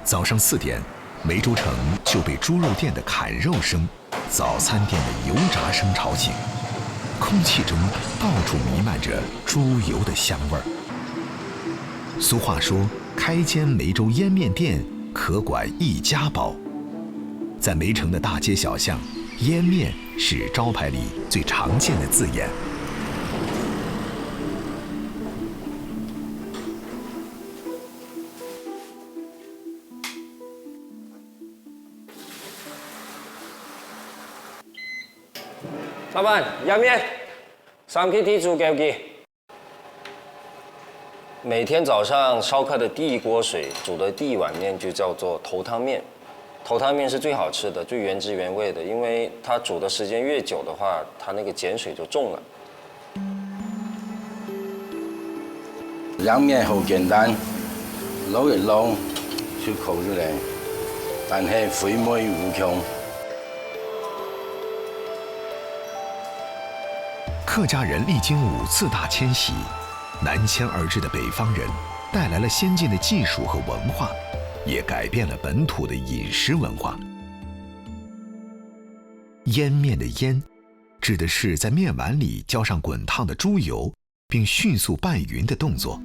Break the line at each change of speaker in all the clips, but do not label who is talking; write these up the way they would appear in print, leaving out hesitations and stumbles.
早上4点，梅州城就被猪肉店的砍肉声、早餐店的油炸声吵醒，空气中到处弥漫着猪油的香味儿。俗话说，开间梅州腌面店，可管一家饱。在梅城的大街小巷，腌面是招牌里最常见的字眼。
老板，要面，3 kg 猪脚鸡。每天早上烧开的第一锅水煮的第一碗面就叫做头汤面。头汤面是最好吃的、最原汁原味的，因为它煮的时间越久的话，它那个碱水就重了。
凉面好简单，撈一撈就烤出來，但係肥美無窮。
客家人历经5次大迁徙，南迁而至的北方人带来了先进的技术和文化，也改变了本土的饮食文化。腌面的腌，指的是在面碗里浇上滚烫的猪油，并迅速拌匀的动作。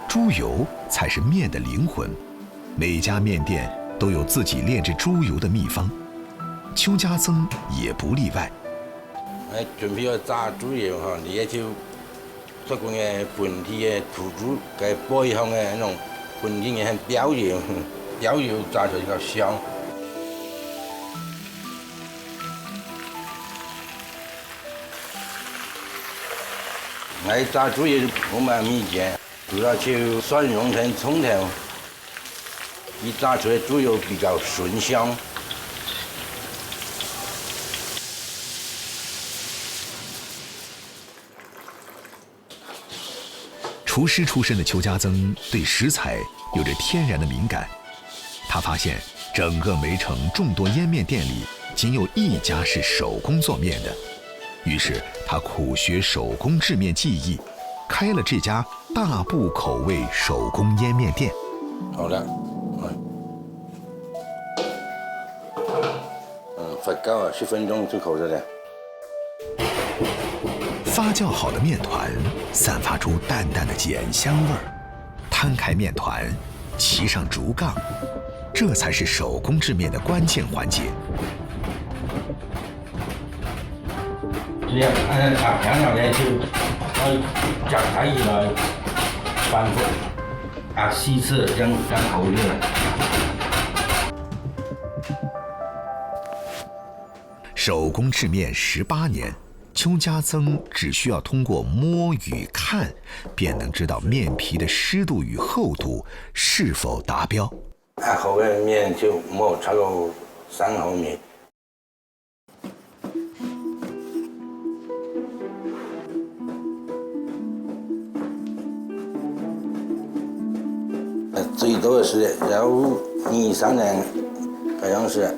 猪油才是面的灵魂，每家面店都有自己炼制猪油的秘方，邱家增也不例外。
準備去炸豬油嚇，你一條出罐嘅本地嘅土豬嘅背向嘅那種本地嘅標油，標油炸出嚟個香。炸豬油冇乜秘訣，主要就蒜蓉同蔥頭，一炸出嚟豬油比較醇香。
厨师出身的邱家增对食材有着天然的敏感，他发现整个梅城众多腌面店里，仅有一家是手工做面的，于是他苦学手工制面技艺，开了这家大步口味手工腌面店。
好了，发酵10分钟就烤出来。
发酵好的面团散发出淡淡的碱香味儿，摊开面团，骑上竹杠，这才是手工制面的关键环节。
这样按打香料呢，就将它一来翻滚，稀释让口热。
手工制面18年。邱家增只需要通过摸与看，便能知道面皮的湿度与厚度是否达标。
2毫的面就没超过3毫米。最多是要2、3年，好像是。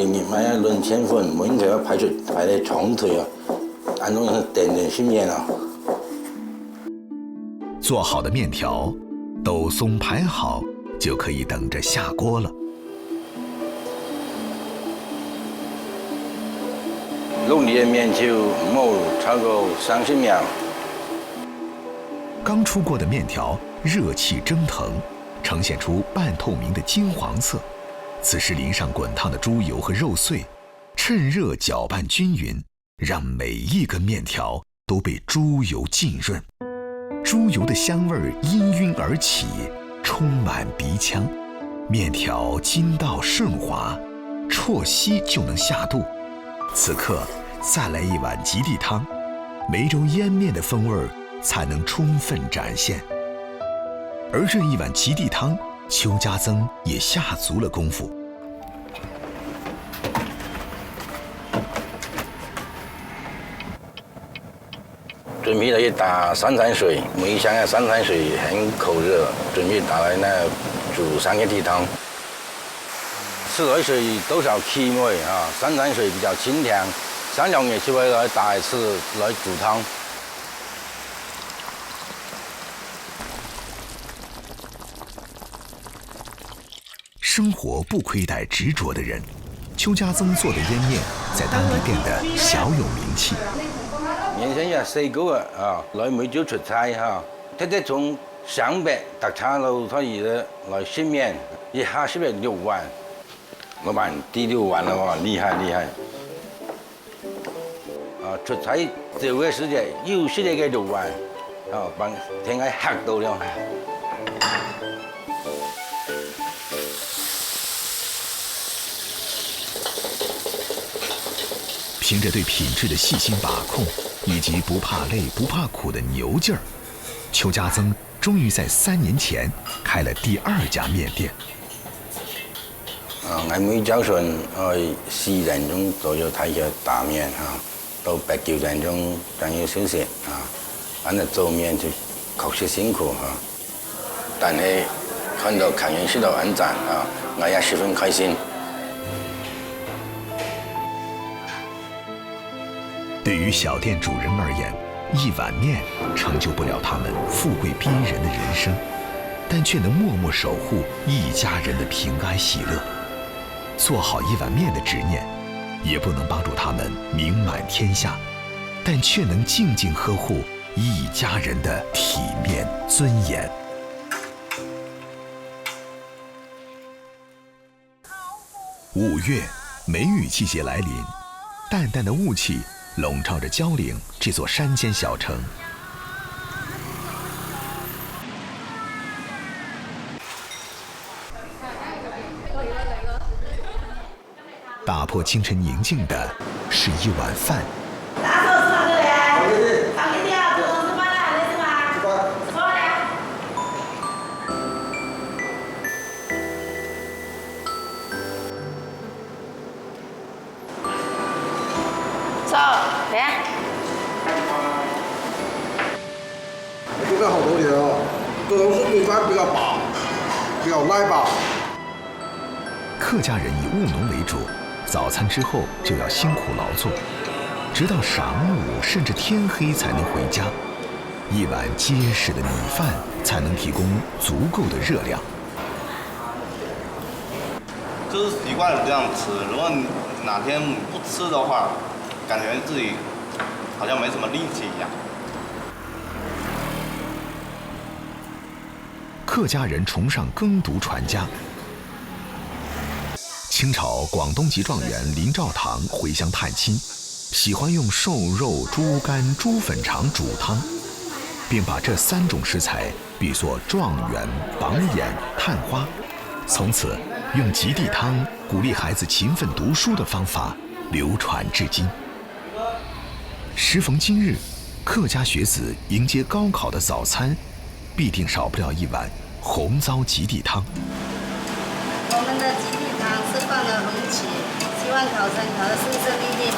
你买要论千份，我应该要排在长腿啊，按照点去面啊。
做好的面条，抖松排好，就可以等着下锅了。
弄你的面就没超过30秒。
刚出锅的面条，热气蒸腾，呈现出半透明的金黄色。此时淋上滚烫的猪油和肉碎，趁热搅拌均匀，让每一根面条都被猪油浸润。猪油的香味氤氲而起，充满鼻腔。面条筋道顺滑，啜吸就能下肚。此刻再来一碗及第汤，梅州腌面的风味才能充分展现。而这一碗及第汤，邱家增也下足了功夫。
准备了一打三餐水，梅香的三餐水很口热，准备打来那煮3个地汤。自来水多少气味啊？三餐水比较清甜，3样嘢就会来打一次来煮汤。
生活不亏待执着的人。邱家增做的腌面在当地变得小有名气。
原先也細個啊，來每朝出差哈，特從上北特產路可以來食麵，一下食了6碗，老闆第6碗了哇，厲害厲害！啊，出差少嘅時間又食了個6碗，啊，幫聽佢嚇到了。
凭着对品质的细心把控，以及不怕累、不怕苦的牛劲儿，邱家增终于在3年前开了第2家面店。
我每早上4點鐘左右睇嘅打面嚇，到8、9點鐘仲要休息啊。反正做面就確實辛苦嚇，但係看到客人受到恩讚啊，我也十分開心。
对于小店主人而言，一碗面成就不了他们富贵逼人的人生，但却能默默守护一家人的平安喜乐。做好一碗面的执念，也不能帮助他们名满天下，但却能静静呵护一家人的体面尊严。5月，梅雨季节来临，淡淡的雾气笼罩着蕉岭这座山间小城。打破清晨宁静的是一碗饭。
这个好多年哦，这都是米饭比较薄，比较耐饱。
客家人以务农为主，早餐之后就要辛苦劳作，直到晌午甚至天黑才能回家。一碗结实的米饭才能提供足够的热量。
就是习惯了这样吃，如果你哪天不吃的话，感觉自己好像没什么力气一样。
客家人崇尚耕读传家。清朝广东籍状元林兆堂回乡探亲，喜欢用瘦肉、猪肝、猪粉肠煮汤，并把这3种食材比作状元、榜眼、探花。从此，用及第汤鼓励孩子勤奋读书的方法流传至今。时逢今日，客家学子迎接高考的早餐，必定少不了一碗红糟及第汤。
我们的及第汤是放了红旗，希望考生考得顺顺利利，